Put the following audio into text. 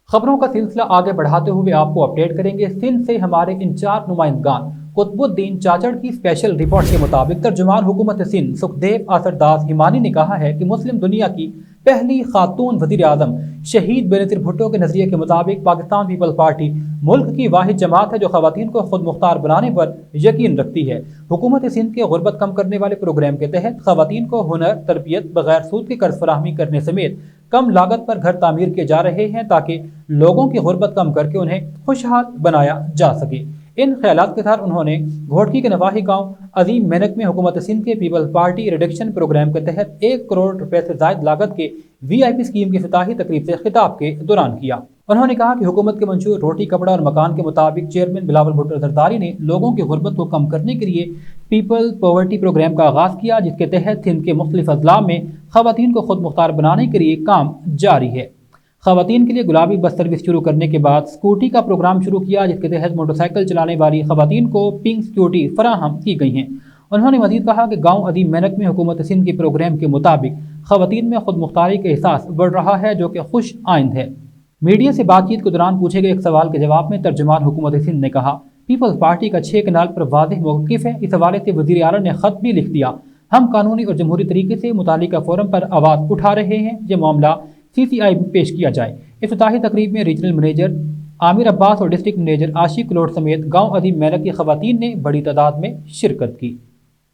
खबरों का सिलसिला आगे बढ़ाते हुए आपको अपडेट करेंगे। सिंध से हमारे इंचार्ज नुमाइंदगान कुतुबुद्दीन चाचड़ की स्पेशल रिपोर्ट के मुताबिक तर्जुमान हुकूमत सिंध सुखदेव असरदास हिमानी ने कहा है कि मुस्लिम दुनिया की पहली खातून वजीर आजम शहीद बेनज़ीर भुट्टो के नजरिए के मुताबिक पाकिस्तान पीपल्स पार्टी मुल्क की वाहिद जमात है जो खवातीन को खुद मुख्तार बनाने पर यकीन रखती है। हुकूमत सिंध के गुर्बत कम करने वाले प्रोग्राम के तहत खवातीन को हुनर, तरबियत, बगैर सूद के कर्ज फराहमी करने समेत कम लागत पर घर तामीर किए जा रहे हैं ताकि लोगों की गुर्बत कम करके उन्हें खुशहाल बनाया जा सके। इन ख्यालात के साथ उन्होंने घोटकी के नवाही गांव अजीम मेनक में हुकूमत सिंध के पीपल्स पार्टी रिडक्शन प्रोग्राम के तहत 1 करोड़ रुपए से ज्यादा लागत के VIP स्कीम की इफ्तिताही तकरीब से खिताब के दौरान किया। उन्होंने कहा कि हुकूमत के मंशूर रोटी, कपड़ा और मकान के मुताबिक चेयरमैन बिलावल भुट्टो जरदारी ने लोगों की गुर्बत को कम करने के लिए पीपल पॉवर्टी प्रोग्राम का आगाज किया, जिसके तहत सिंध के मुख्तलिफ अजला में खवातीन को खुद मुख्तार बनाने के लिए काम जारी है। खवातीन के लिए गुलाबी बस सर्विस शुरू करने के बाद स्कूटी का प्रोग्राम शुरू किया, जिसके तहत मोटरसाइकिल चलाने वाली खवातीन को पिंक सिक्योरिटी फराहम की गई हैं। उन्होंने मजीद कहा कि गांव अदीम मेनक में हुकूमत सिंध के प्रोग्राम के मुताबिक खवातीन में खुद मुख्तारी का एहसास बढ़ रहा है, जो कि खुश आइंद है। मीडिया से बातचीत के दौरान पूछे गए एक सवाल के जवाब में तर्जुमान हुकूमत सिंध ने कहा, पीपल्स पार्टी का 6 कनाल पर वाज़ेह मौक़िफ़ है। इस हवाले से वज़ीर आला ने ख़त भी लिख दिया। हम कानूनी और जमहूरी तरीके से मुतालिका फोरम पर आवाज़ उठा रहे हैं। ये मामला CCI में पेश किया जाए। इफ्तिताही तकरीब में रीजनल मैनेजर आमिर अब्बास और डिस्ट्रिक्ट मैनेजर आशिक लोड समेत गांव अदीम मेनक की खवातीन ने बड़ी तादाद में शिरकत की।